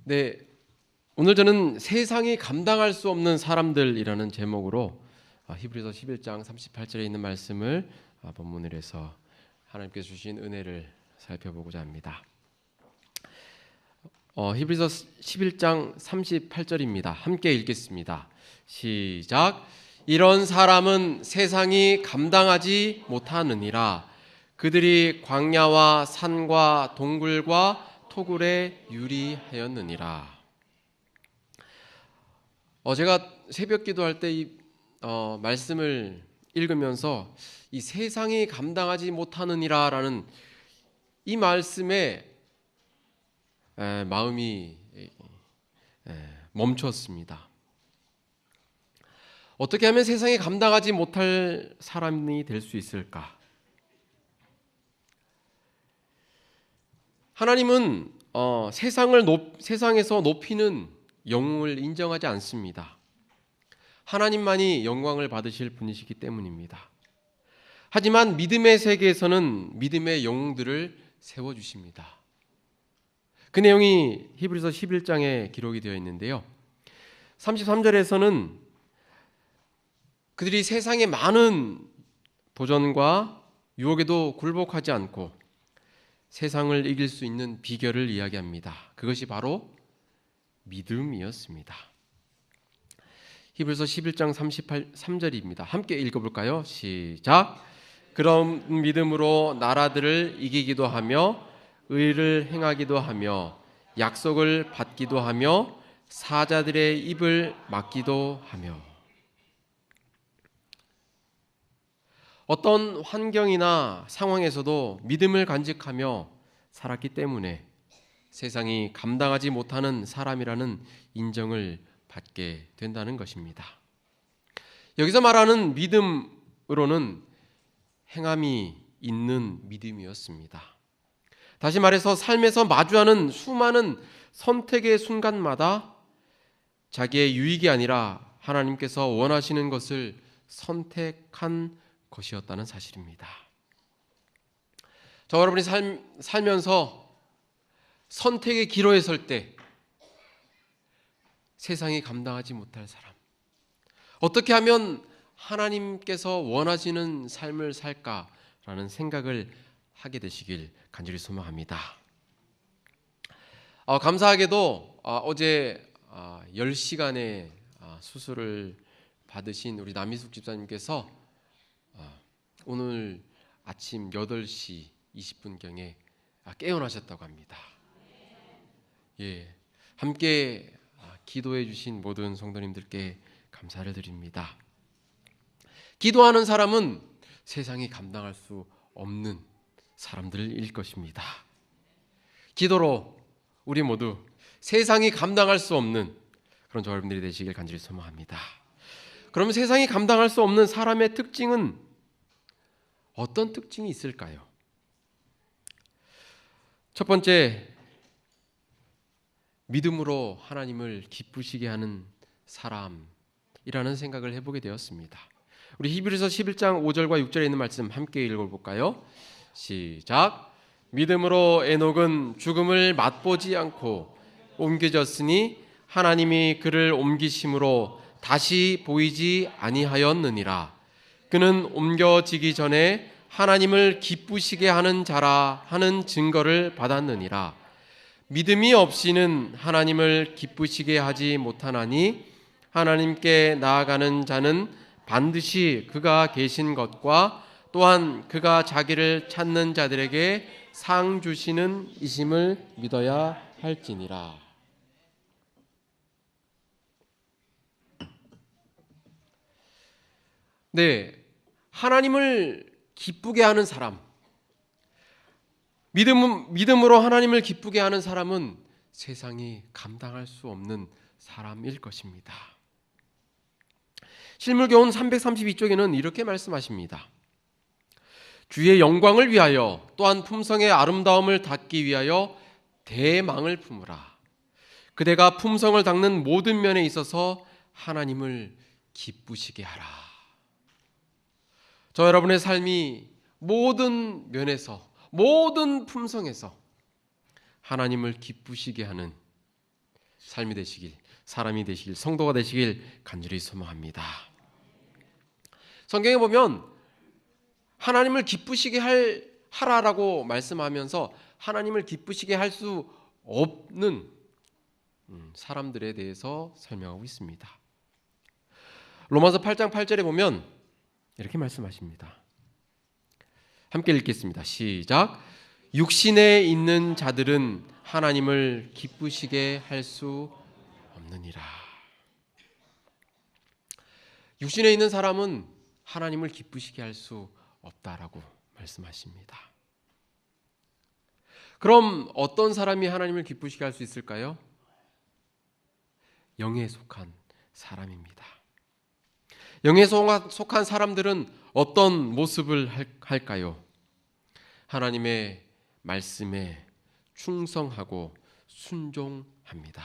네, 오늘 저는 세상이 감당할 수 없는 사람들이라는 제목으로 히브리서 11장 38절에 있는 말씀을 본문으로 해서 하나님께서 주신 은혜를 살펴보고자 합니다. 히브리서 11장 38절입니다. 함께 읽겠습니다. 시작. 이런 사람은 세상이 감당하지 못하느니라. 그들이 광야와 산과 동굴과 토굴에 유리하였느니라. 제가 새벽 기도할 때 이 말씀을 읽으면서 이 세상이 감당하지 못하느니라라는 이 말씀에 마음이 멈췄습니다. 어떻게 하면 세상이 감당하지 못할 사람이 될 수 있을까? 하나님은 세상에서 높이는 영웅을 인정하지 않습니다. 하나님만이 영광을 받으실 분이시기 때문입니다. 하지만 믿음의 세계에서는 믿음의 영웅들을 세워주십니다. 그 내용이 히브리서 11장에 기록이 되어 있는데요. 33절에서는 그들이 세상의 많은 도전과 유혹에도 굴복하지 않고 세상을 이길 수 있는 비결을 이야기합니다. 그것이 바로 믿음이었습니다. 히브리서 11장 33절입니다. 함께 읽어볼까요? 시작. 그럼 믿음으로 나라들을 이기기도 하며 의를 행하기도 하며 약속을 받기도 하며 사자들의 입을 막기도 하며. 어떤 환경이나 상황에서도 믿음을 간직하며 살았기 때문에 세상이 감당하지 못하는 사람이라는 인정을 받게 된다는 것입니다. 여기서 말하는 믿음으로는 행함이 있는 믿음이었습니다. 다시 말해서 삶에서 마주하는 수많은 선택의 순간마다 자기의 유익이 아니라 하나님께서 원하시는 것을 선택한 것이었다는 사실입니다. 저 여러분이 살면서 선택의 기로에 설 때 세상이 감당하지 못할 사람, 어떻게 하면 하나님께서 원하시는 삶을 살까라는 생각을 하게 되시길 간절히 소망합니다. 감사하게도 어제 10시간의 수술을 받으신 우리 남희숙 집사님께서 오늘 아침 8시 20분경에 깨어나셨다고 합니다. 함께 기도해 주신 모든 성도님들께 감사를 드립니다. 기도하는 사람은 세상이 감당할 수 없는 사람들일 것입니다. 기도로 우리 모두 세상이 감당할 수 없는 그런 저 여러분들이 되시길 간절히 소망합니다. 그러면 세상이 감당할 수 없는 사람의 특징은 어떤 특징이 있을까요? 첫 번째, 믿음으로 하나님을 기쁘시게 하는 사람이라는 생각을 해보게 되었습니다. 우리 히브리서 11장 5절과 6절에 있는 말씀 함께 읽어볼까요? 시작. 믿음으로 에녹은 죽음을 맛보지 않고 옮겨졌으니 하나님이 그를 옮기심으로 다시 보이지 아니하였느니라. 그는 옮겨지기 전에 하나님을 기쁘시게 하는 자라 하는 증거를 받았느니라. 믿음이 없이는 하나님을 기쁘시게 하지 못하나니 하나님께 나아가는 자는 반드시 그가 계신 것과 또한 그가 자기를 찾는 자들에게 상 주시는 이심을 믿어야 할지니라. 하나님을 기쁘게 하는 사람, 믿음으로 하나님을 기쁘게 하는 사람은 세상이 감당할 수 없는 사람일 것입니다. 실물교훈 332쪽에는 이렇게 말씀하십니다. 주의 영광을 위하여 또한 품성의 아름다움을 닦기 위하여 대망을 품으라. 그대가 품성을 닦는 모든 면에 있어서 하나님을 기쁘시게 하라. 저 여러분의 삶이 모든 면에서, 모든 품성에서 하나님을 기쁘시게 하는 삶이 되시길, 사람이 되시길, 성도가 되시길 간절히 소망합니다. 성경에 보면 하나님을 기쁘시게 하라라고 말씀하면서 하나님을 기쁘시게 할 수 없는 사람들에 대해서 설명하고 있습니다. 로마서 8장 8절에 보면 이렇게 말씀하십니다. 함께 읽겠습니다. 시작. 육신에 있는 자들은 하나님을 기쁘시게 할 수 없느니라. 육신에 있는 사람은 하나님을 기쁘시게 할 수 없다라고 말씀하십니다. 그럼 어떤 사람이 하나님을 기쁘시게 할 수 있을까요? 영에 속한 사람입니다. 영에 속한 사람들은 어떤 모습을 할까요? 하나님의 말씀에 충성하고 순종합니다.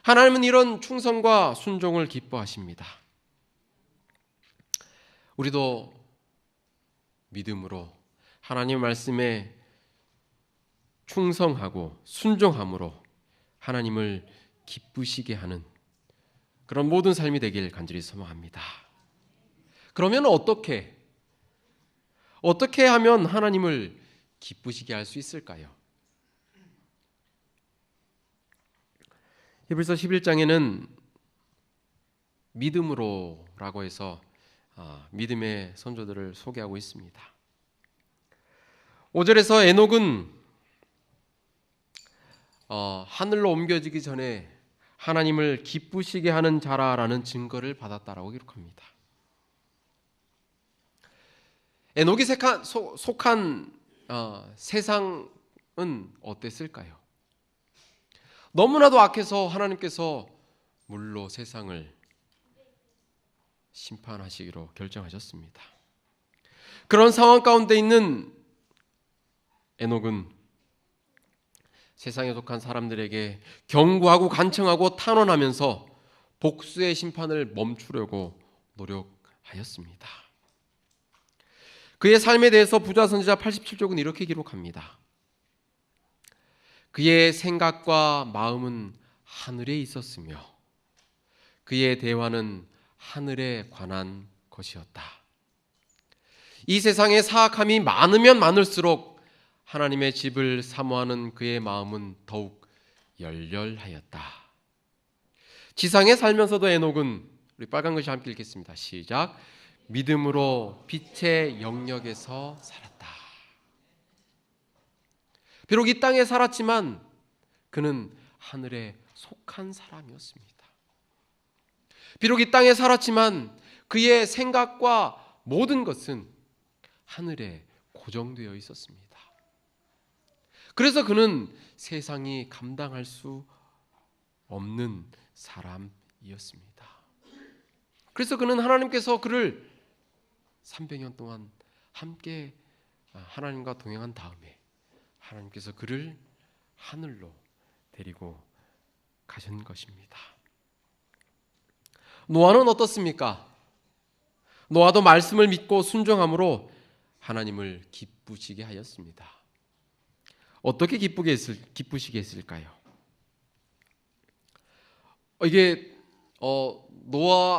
하나님은 이런 충성과 순종을 기뻐하십니다. 우리도 믿음으로 하나님 말씀에 충성하고 순종함으로 하나님을 기쁘시게 하는 그런 모든 삶이 되길 간절히 소망합니다. 그러면 어떻게 하면 하나님을 기쁘시게 할 수 있을까요? 히브리서 11장에는 믿음으로라고 해서 믿음의 선조들을 소개하고 있습니다. 5절에서 에녹은 하늘로 옮겨지기 전에 하나님을 기쁘시게 하는 자라라는 증거를 받았다라고 기록합니다. 에녹이 속한 세상은 어땠을까요? 너무나도 악해서 하나님께서 물로 세상을 심판하시기로 결정하셨습니다. 그런 상황 가운데 있는 에녹은 세상에 속한 사람들에게 경고하고 간청하고 탄원하면서 복수의 심판을 멈추려고 노력하였습니다. 그의 삶에 대해서 부자 선지자 87쪽은 이렇게 기록합니다. 그의 생각과 마음은 하늘에 있었으며 그의 대화는 하늘에 관한 것이었다. 이 세상의 사악함이 많으면 많을수록 하나님의 집을 사모하는 그의 마음은 더욱 열렬하였다. 지상에 살면서도 에녹은 우리 빨간 글씨 함께 읽겠습니다. 시작. 믿음으로 빛의 영역에서 살았다. 비록 이 땅에 살았지만 그는 하늘에 속한 사람이었습니다. 비록 이 땅에 살았지만 그의 생각과 모든 것은 하늘에 고정되어 있었습니다. 그래서 그는 세상이 감당할 수 없는 사람이었습니다. 그래서 그는 하나님께서 그를 300년 동안 함께 하나님과 동행한 다음에 하나님께서 그를 하늘로 데리고 가신 것입니다. 노아는 어떻습니까? 노아도 말씀을 믿고 순종함으로 하나님을 기쁘시게 하였습니다. 어떻게 기쁘시게 했을까요? 이게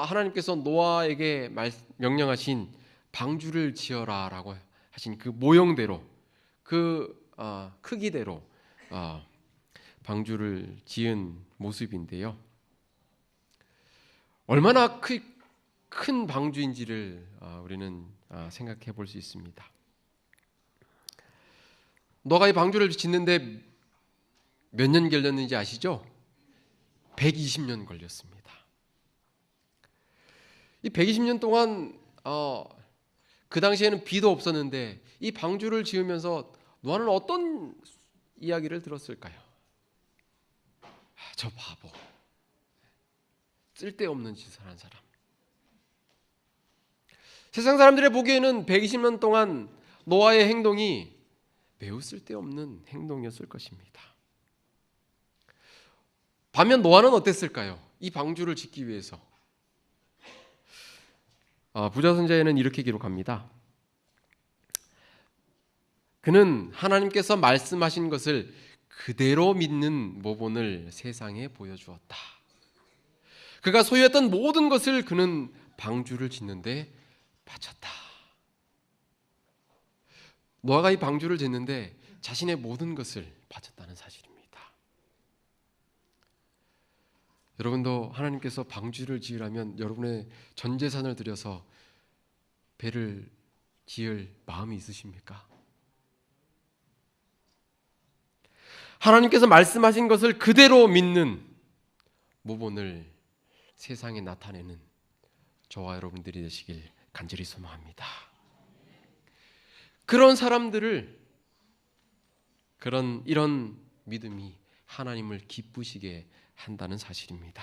하나님께서 노아에게 명령하신 방주를 지어라라고 하신 그 모형대로 그 크기대로 방주를 지은 모습인데요. 얼마나 큰 방주인지를 우리는 생각해 볼 수 있습니다. 노아가 이 방주를 짓는데 몇 년 걸렸는지 아시죠? 120년 걸렸습니다. 이 120년 동안 그 당시에는 비도 없었는데 이 방주를 지으면서 노아는 어떤 이야기를 들었을까요? 저 바보, 쓸데없는 짓을 한 사람. 세상 사람들의 보기에는 120년 동안 노아의 행동이 매우 쓸데없는 행동이었을 것입니다. 반면 노아는 어땠을까요? 이 방주를 짓기 위해서 부자선자에는 이렇게 기록합니다. 그는 하나님께서 말씀하신 것을 그대로 믿는 모본을 세상에 보여주었다. 그가 소유했던 모든 것을 그는 방주를 짓는데 바쳤다. 노아가 이 방주를 짓는데 자신의 모든 것을 바쳤다는 사실입니다. 여러분도 하나님께서 방주를 지으라면 여러분의 전 재산을 들여서 배를 지을 마음이 있으십니까? 하나님께서 말씀하신 것을 그대로 믿는 모본을 세상에 나타내는 저와 여러분들이 되시길 간절히 소망합니다. 그런 사람들을, 이런 믿음이 하나님을 기쁘시게 한다는 사실입니다.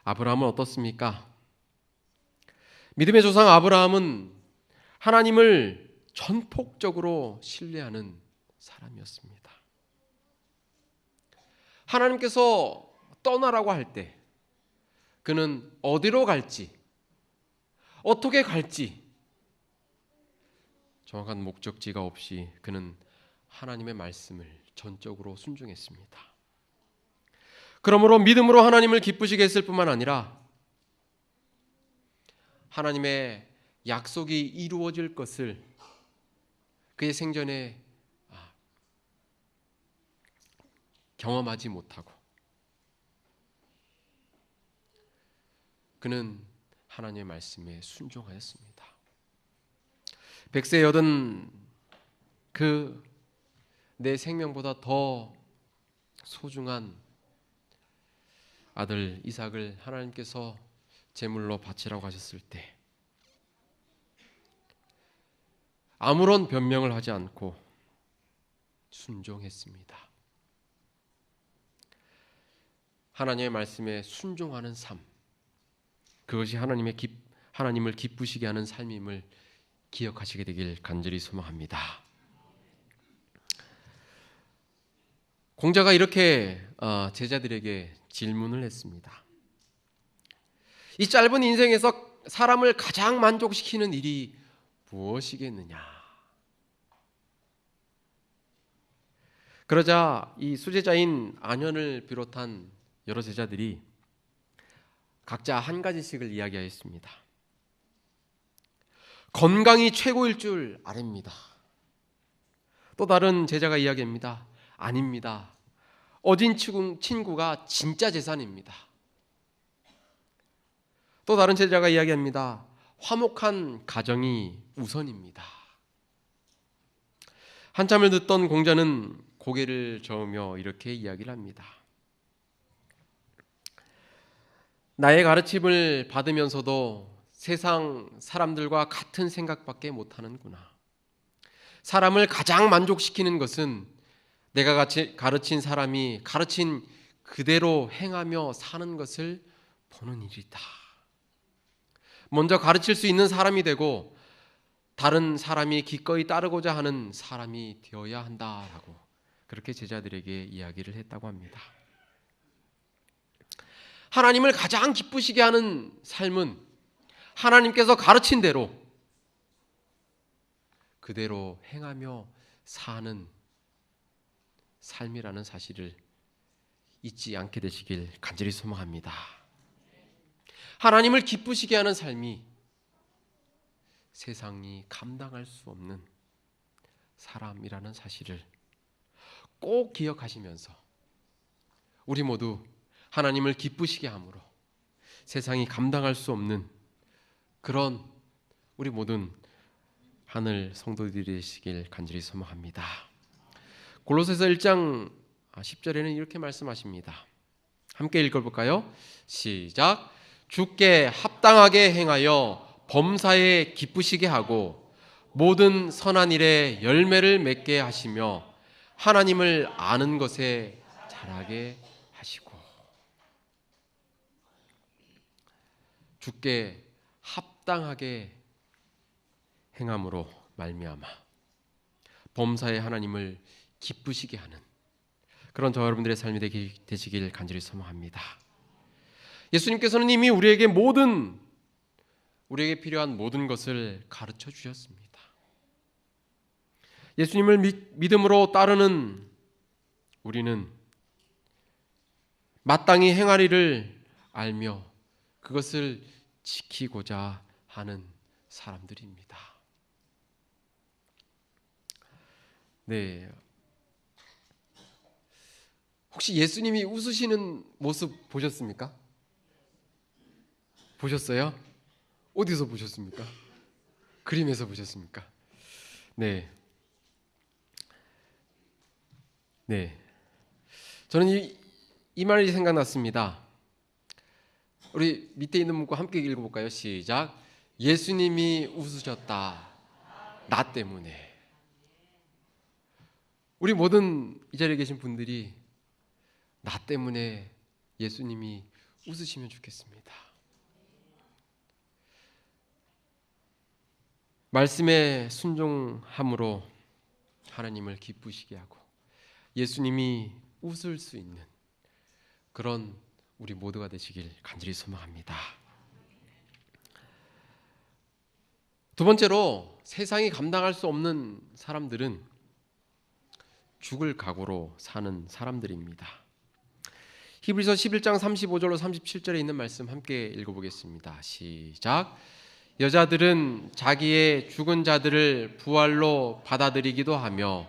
아브라함은 어떻습니까? 믿음의 조상 아브라함은 하나님을 전폭적으로 신뢰하는 사람이었습니다. 하나님께서 떠나라고 할 때 그는 어디로 갈지, 어떻게 갈지 정확한 목적지가 없이 그는 하나님의 말씀을 전적으로 순종했습니다. 그러므로 믿음으로 하나님을 기쁘시게 했을 뿐만 아니라 하나님의 약속이 이루어질 것을 그의 생전에 경험하지 못하고 그는 하나님의 말씀에 순종하였습니다. 100세 여든 내 생명보다 더 소중한 아들 이삭을 하나님께서 제물로 바치라고 하셨을 때 아무런 변명을 하지 않고 순종했습니다. 하나님의 말씀에 순종하는 삶, 그것이 하나님을 기쁘시게 하는 삶임을 기억하시게 되길 간절히 소망합니다. 공자가 이렇게 제자들에게 질문을 했습니다. 이 짧은 인생에서 사람을 가장 만족시키는 일이 무엇이겠느냐? 그러자 이 수제자인 안현을 비롯한 여러 제자들이 각자 한 가지씩을 이야기하였습니다. 건강이 최고일 줄 아랍니다. 또 다른 제자가 이야기합니다. 아닙니다. 어진 친구가 진짜 재산입니다. 또 다른 제자가 이야기합니다. 화목한 가정이 우선입니다. 한참을 듣던 공자는 고개를 저으며 이렇게 이야기를 합니다. 나의 가르침을 받으면서도 세상 사람들과 같은 생각밖에 못하는구나. 사람을 가장 만족시키는 것은 내가 가르친 사람이 가르친 그대로 행하며 사는 것을 보는 일이다. 먼저 가르칠 수 있는 사람이 되고 다른 사람이 기꺼이 따르고자 하는 사람이 되어야 한다라고 그렇게 제자들에게 이야기를 했다고 합니다. 하나님을 가장 기쁘시게 하는 삶은 하나님께서 가르친 대로 그대로 행하며 사는 삶이라는 사실을 잊지 않게 되시길 간절히 소망합니다. 하나님을 기쁘시게 하는 삶이 세상이 감당할 수 없는 사람이라는 사실을 꼭 기억하시면서 우리 모두 하나님을 기쁘시게 함으로 세상이 감당할 수 없는 그런 우리 모든 하늘 성도들이 되시길 간절히 소망합니다. 골로새서 1장 10절에는 이렇게 말씀하십니다. 함께 읽어볼까요? 시작. 주께 합당하게 행하여 범사에 기쁘시게 하고 모든 선한 일에 열매를 맺게 하시며 하나님을 아는 것에 자라게 하시고. 주께 합당하게 행함으로 말미암아 범사에 하나님을 기쁘시게 하는 그런 저 여러분들의 삶이 되시길 간절히 소망합니다. 예수님께서는 이미 우리에게 필요한 모든 것을 가르쳐 주셨습니다. 예수님을 믿음으로 따르는 우리는 마땅히 행하리를 알며 그것을 지키고자 하는 사람들입니다. 네. 혹시 예수님이 웃으시는 모습 보셨습니까? 보셨어요? 어디서 보셨습니까? 그림에서 보셨습니까? 네. 네. 저는 이 말이 생각났습니다. 우리 밑에 있는 문구 함께 읽어볼까요? 시작. 예수님이 웃으셨다. 나 때문에. 우리 모든 이 자리에 계신 분들이 나 때문에 예수님이 웃으시면 좋겠습니다. 말씀에 순종함으로 하나님을 기쁘시게 하고 예수님이 웃을 수 있는 그런 우리 모두가 되시길 간절히 소망합니다. 두 번째로 세상이 감당할 수 없는 사람들은 죽을 각오로 사는 사람들입니다. 히브리서 11장 35절로 37절에 있는 말씀 함께 읽어보겠습니다. 시작. 여자들은 자기의 죽은 자들을 부활로 받아들이기도 하며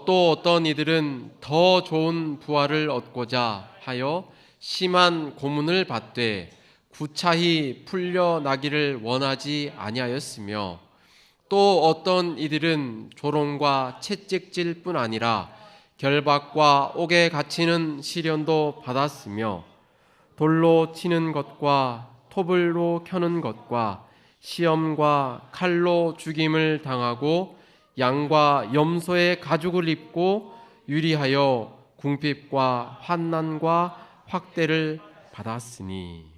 또 어떤 이들은 더 좋은 부활을 얻고자 하여 심한 고문을 받되 구차히 풀려나기를 원하지 아니하였으며 또 어떤 이들은 조롱과 채찍질 뿐 아니라 결박과 옥에 갇히는 시련도 받았으며 돌로 치는 것과 토불로 켜는 것과 시험과 칼로 죽임을 당하고 양과 염소의 가죽을 입고 유리하여 궁핍과 환난과 확대를 받았으니.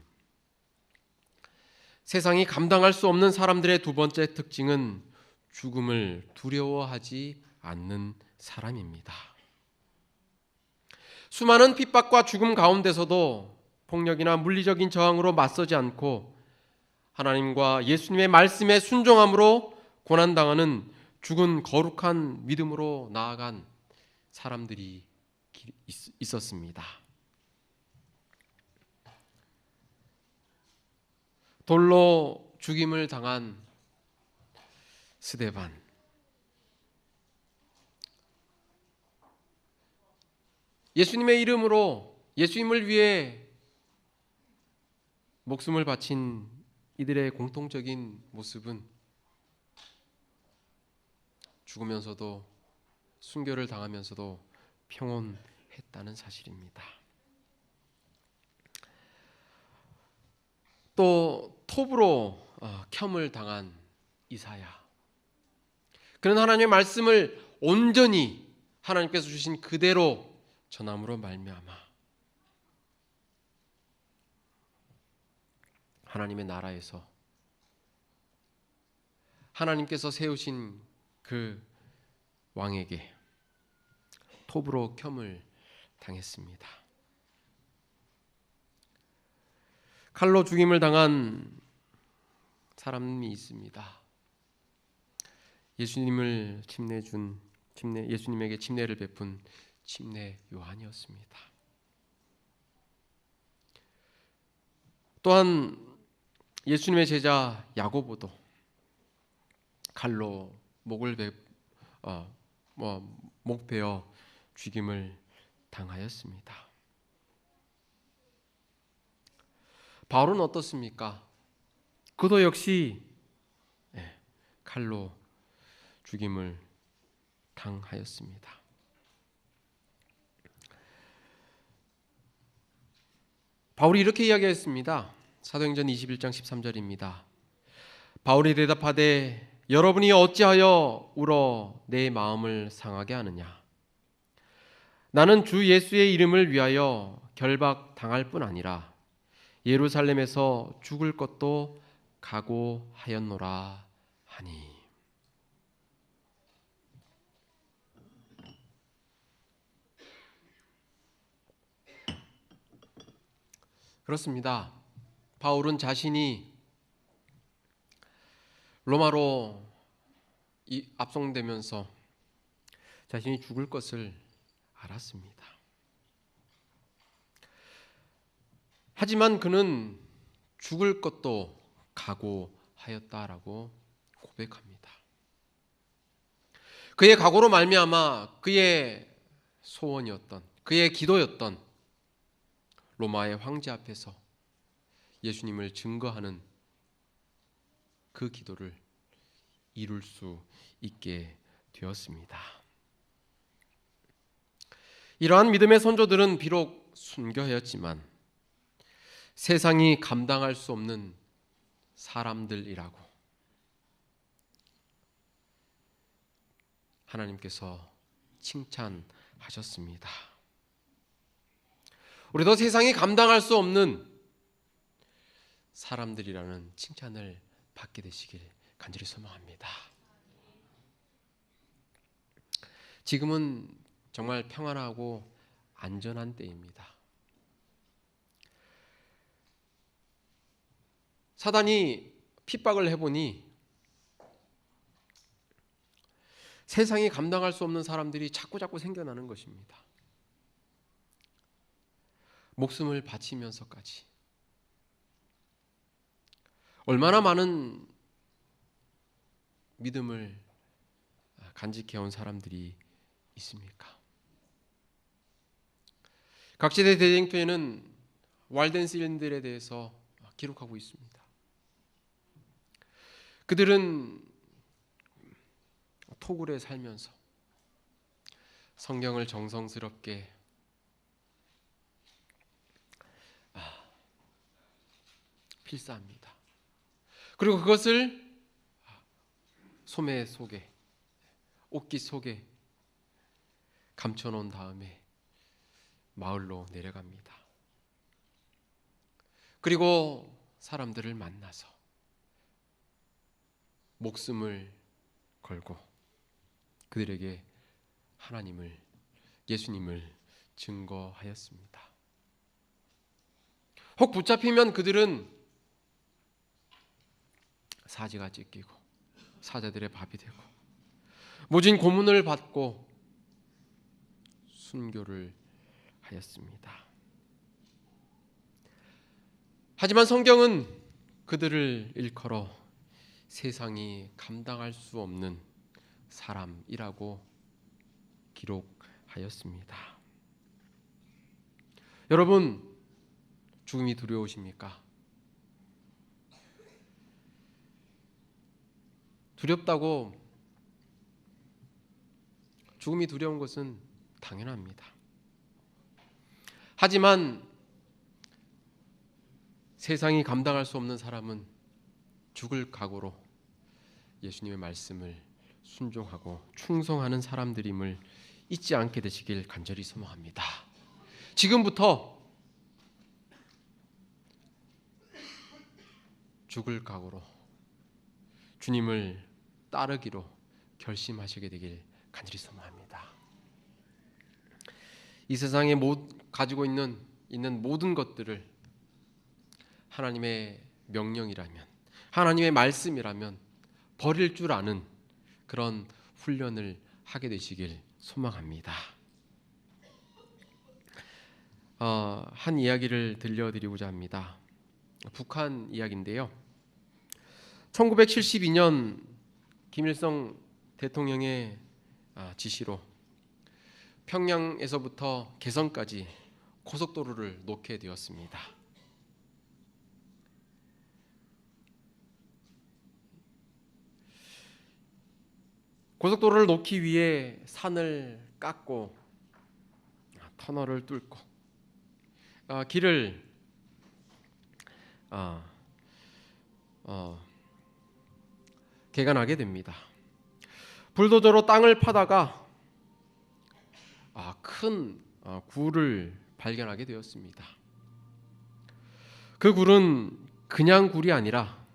세상이 감당할 수 없는 사람들의 두 번째 특징은 죽음을 두려워하지 않는 사람입니다. 수많은 핍박과 죽음 가운데서도 폭력이나 물리적인 저항으로 맞서지 않고 하나님과 예수님의 말씀에 순종함으로 고난당하는 죽은 거룩한 믿음으로 나아간 사람들이 있었습니다. 돌로 죽임을 당한 스데반, 예수님의 이름으로 예수님을 위해 목숨을 바친 이들의 공통적인 모습은 죽으면서도 순교를 당하면서도 평온했다는 사실입니다. 또 톱으로 켬을 당한 이사야, 그는 하나님의 말씀을 온전히 하나님께서 주신 그대로 전함으로 말미암아 하나님의 나라에서 하나님께서 세우신 그 왕에게 톱으로 켬을 당했습니다. 칼로 죽임을 당한 사람이 있습니다. 예수님을 예수님에게 침례를 베푼 침례 요한이었습니다. 또한 예수님의 제자 야고보도 칼로 목 베어 죽임을 당하였습니다. 바울은 어떻습니까? 그도 역시 칼로 죽임을 당하였습니다. 바울이 이렇게 이야기했습니다. 사도행전 21장 13절입니다. 바울이 대답하되 여러분이 어찌하여 울어 내 마음을 상하게 하느냐? 나는 주 예수의 이름을 위하여 결박 당할 뿐 아니라 예루살렘에서 죽을 것도 각오하였노라 하니. 그렇습니다. 바울은 자신이 로마로 압송되면서 자신이 죽을 것을 알았습니다. 하지만 그는 죽을 것도 각오하였다라고 고백합니다. 그의 각오로 말미암아 그의 소원이었던, 그의 기도였던 로마의 황제 앞에서 예수님을 증거하는 그 기도를 이룰 수 있게 되었습니다. 이러한 믿음의 선조들은 비록 순교하였지만 세상이 감당할 수 없는 사람들이라고 하나님께서 칭찬하셨습니다. 우리도 세상이 감당할 수 없는 사람들이라는 칭찬을 받게 되시길 간절히 소망합니다. 지금은 정말 평안하고 안전한 때입니다. 사단이 핍박을 해보니 세상이 감당할 수 없는 사람들이 자꾸 생겨나는 것입니다. 목숨을 바치면서까지 얼마나 많은 믿음을 간직해온 사람들이 있습니까? 각시대 대쟁투에는 왈덴시인들에 대해서 기록하고 있습니다. 그들은 토굴에 살면서 성경을 정성스럽게 필사합니다. 그리고 그것을 소매 속에, 옷깃 속에 감춰놓은 다음에 마을로 내려갑니다. 그리고 사람들을 만나서 목숨을 걸고 그들에게 하나님을, 예수님을 증거하였습니다. 혹 붙잡히면 그들은 사지가 찢기고 사자들의 밥이 되고 모진 고문을 받고 순교를 하였습니다. 하지만 성경은 그들을 일컬어 세상이 감당할 수 없는 사람이라고 기록하였습니다. 여러분, 죽음이 두려우십니까? 두렵다고, 죽음이 두려운 것은 당연합니다. 하지만 세상이 감당할 수 없는 사람은 죽을 각오로 예수님의 말씀을 순종하고 충성하는 사람들임을 잊지 않게 되시길 간절히 소망합니다. 지금부터 죽을 각오로 주님을 따르기로 결심하시게 되길 간절히 소망합니다. 이 세상에 가지고 있는 모든 것들을 하나님의 명령이라면, 하나님의 말씀이라면 버릴 줄 아는 그런 훈련을 하게 되시길 소망합니다. 한 이야기를 들려드리고자 합니다. 북한 이야기인데요. 1972년 김일성 대통령의 지시로 평양에서부터 개성까지 고속도로를 놓게 되었습니다. 고속도로를 놓기 위해 산을 깎고 터널을 뚫고 길을 개간하게 됩니다. 불도저로 땅을 파다가 큰 굴을 발견하게 되었습니다. 그 굴은 그냥 굴이 아니라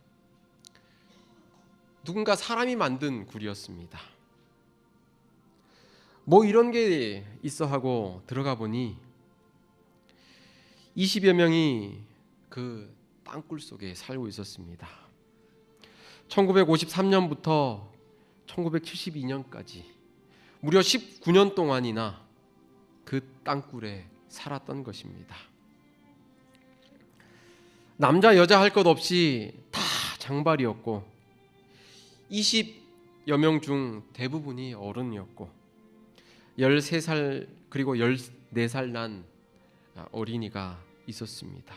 누군가 사람이 만든 굴이었습니다. 뭐 이런 게 있어 하고 들어가 보니 20여 명이 그 땅굴 속에 살고 있었습니다. 1953년부터 1972년까지 무려 19년 동안이나 그 땅굴에 살았던 것입니다. 남자 여자 할 것 없이 다 장발이었고 20여 명 중 대부분이 어른이었고 13살 그리고 14살 난 어린이가 있었습니다.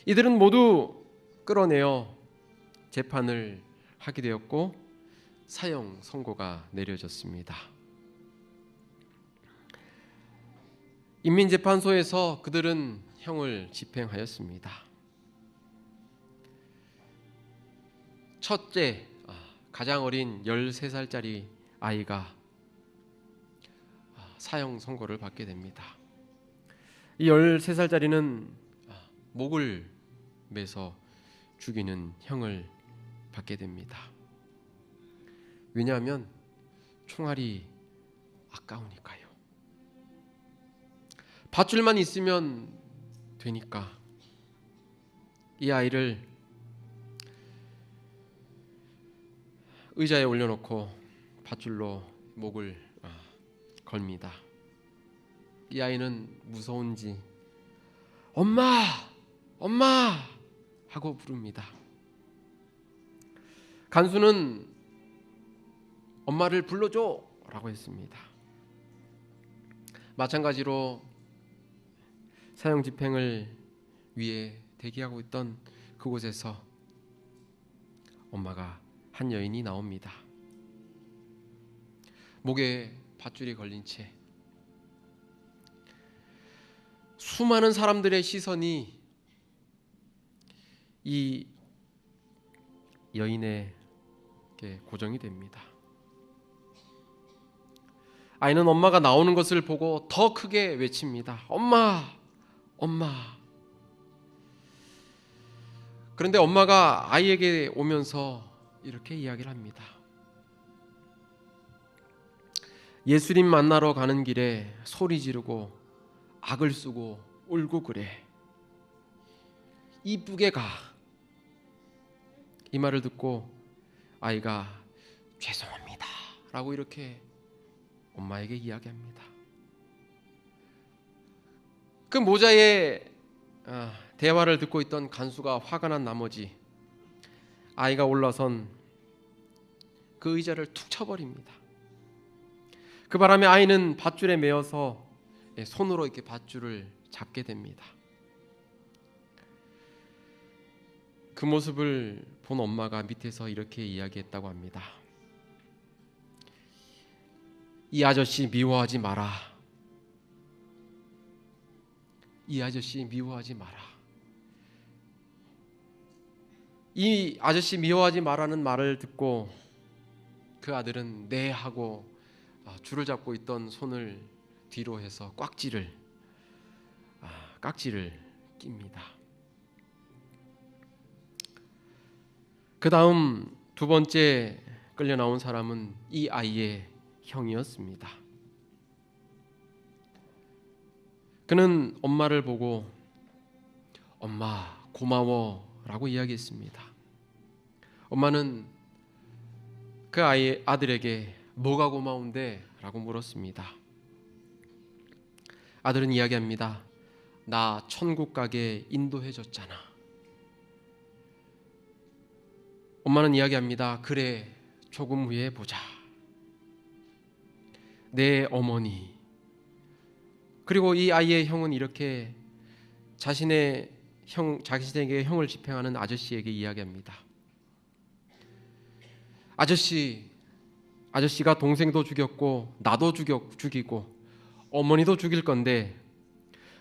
이들은 모두 끌어내어 재판을 하게 되었고 사형 선고가 내려졌습니다. 인민재판소에서 그들은 형을 집행하였습니다. 첫째, 가장 어린 13살짜리 아이가 사형 선고를 받게 됩니다. 이 13살짜리는 목을 매서 죽이는 형을 받게 됩니다. 왜냐하면 총알이 아까우니까요. 밧줄만 있으면 되니까 이 아이를 의자에 올려놓고 밧줄로 목을 걸니다. 이 아이는 무서운지 엄마! 엄마! 하고 부릅니다. 간수는 엄마를 불러줘! 라고 했습니다. 마찬가지로 사형 집행을 위해 대기하고 있던 그곳에서 엄마가 한 여인이 나옵니다. 목에 밧줄이 걸린 채 수많은 사람들의 시선이 이 여인에게 고정이 됩니다. 아이는 엄마가 나오는 것을 보고 더 크게 외칩니다. 엄마! 엄마! 그런데 엄마가 아이에게 오면서 이렇게 이야기를 합니다. 예수님 만나러 가는 길에 소리 지르고 악을 쓰고 울고 그래. 이쁘게 가. 이 말을 듣고 아이가 죄송합니다 라고 이렇게 엄마에게 이야기합니다. 그 모자의 대화를 듣고 있던 간수가 화가 난 나머지 아이가 올라선 그 의자를 툭 쳐버립니다. 그 바람에 아이는 밧줄에 매어서 손으로 이렇게 밧줄을 잡게 됩니다. 그 모습을 본 엄마가 밑에서 이렇게 이야기했다고 합니다. 이 아저씨 미워하지 마라. 이 아저씨 미워하지 마라. 이 아저씨 미워하지 마라는 말을 듣고 그 아들은 네 하고 줄을 잡고 있던 손을 뒤로 해서 깍지를 낍니다. 그 다음 두 번째 끌려 나온 사람은 이 아이의 형이었습니다. 그는 엄마를 보고 엄마 고마워 라고 이야기했습니다. 엄마는 그 아들에게 뭐가 고마운데? 라고 물었습니다. 아들은 이야기합니다. 나 천국 가게 인도해줬잖아. 엄마는 이야기합니다. 그래, 조금 후에 보자. 내 어머니. 그리고 이 아이의 형은 이렇게 자신에게 형을 집행하는 아저씨에게 이야기합니다. 아저씨가 동생도 죽였고 나도 죽이고 어머니도 죽일 건데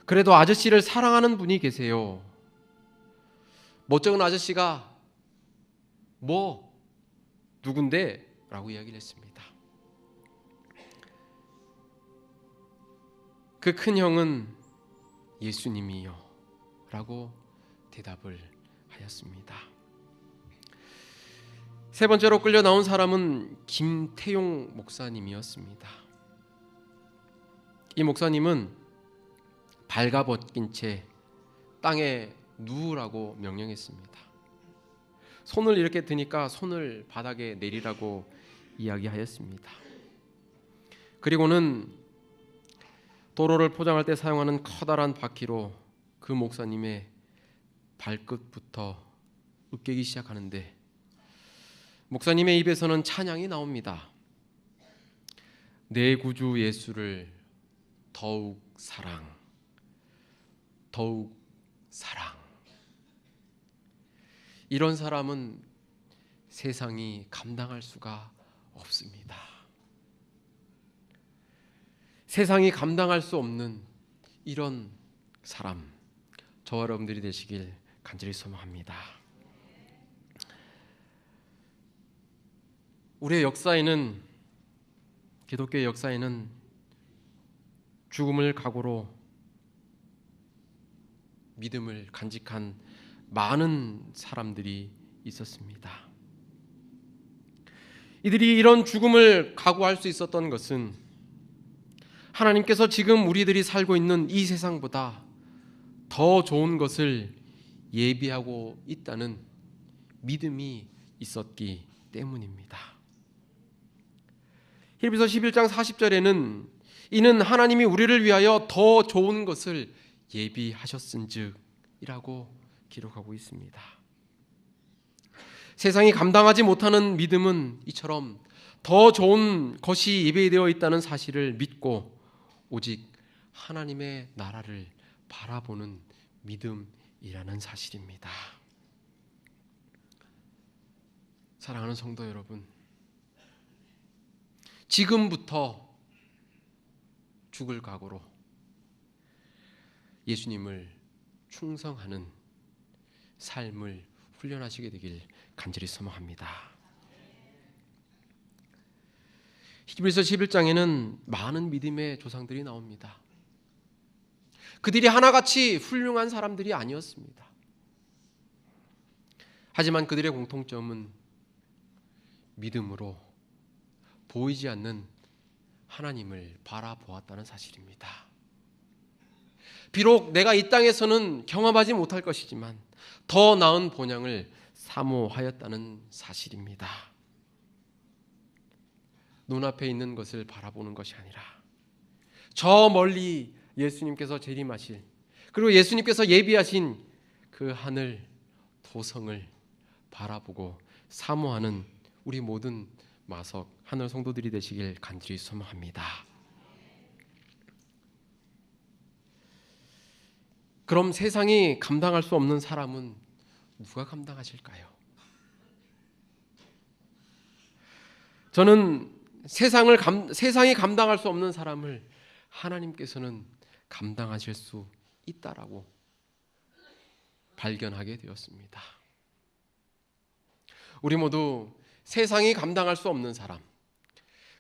그래도 아저씨를 사랑하는 분이 계세요. 멋쩍은 아저씨가 누군데? 라고 이야기를 했습니다. 그 큰 형은 예수님이요 라고 대답을 하였습니다. 세 번째로 끌려 나온 사람은 김태용 목사님이었습니다. 이 목사님은 발가벗긴 채 땅에 누우라고 명령했습니다. 손을 이렇게 드니까 손을 바닥에 내리라고 이야기하였습니다. 그리고는 도로를 포장할 때 사용하는 커다란 바퀴로 그 목사님의 발끝부터 으깨기 시작하는데 목사님의 입에서는 찬양이 나옵니다. 내 구주 예수를 더욱 사랑, 더욱 사랑. 이런 사람은 세상이 감당할 수가 없습니다. 세상이 감당할 수 없는 이런 사람, 저와 여러분들이 되시길 간절히 소망합니다. 우리의 역사에는, 기독교의 역사에는 죽음을 각오로 믿음을 간직한 많은 사람들이 있었습니다. 이들이 이런 죽음을 각오할 수 있었던 것은 하나님께서 지금 우리들이 살고 있는 이 세상보다 더 좋은 것을 예비하고 있다는 믿음이 있었기 때문입니다. 히브리서 11장 40절에는 이는 하나님이 우리를 위하여 더 좋은 것을 예비하셨은즉 이라고 기록하고 있습니다. 세상이 감당하지 못하는 믿음은 이처럼 더 좋은 것이 예비되어 있다는 사실을 믿고 오직 하나님의 나라를 바라보는 믿음이라는 사실입니다. 사랑하는 성도 여러분, 지금부터 죽을 각오로 예수님을 충성하는 삶을 훈련하시게 되길 간절히 소망합니다. 히브리서 11장에는 많은 믿음의 조상들이 나옵니다. 그들이 하나같이 훌륭한 사람들이 아니었습니다. 하지만 그들의 공통점은 믿음으로 보이지 않는 하나님을 바라보았다는 사실입니다. 비록 내가 이 땅에서는 경험하지 못할 것이지만 더 나은 본향을 사모하였다는 사실입니다. 눈앞에 있는 것을 바라보는 것이 아니라 저 멀리 예수님께서 재림하실, 그리고 예수님께서 예비하신 그 하늘 도성을 바라보고 사모하는 우리 모든 마석 하늘 성도들이 되시길 간절히 소망합니다. 그럼 세상이 감당할 수 없는 사람은 누가 감당하실까요? 저는 세상이 감당할 수 없는 사람을 하나님께서는 감당하실 수 있다라고 발견하게 되었습니다. 우리 모두 세상이 감당할 수 없는 사람,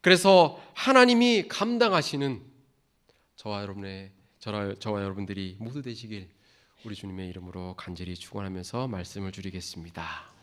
그래서 하나님이 감당하시는 저와 여러분들이 모두 되시길 우리 주님의 이름으로 간절히 축원하면서 말씀을 드리겠습니다.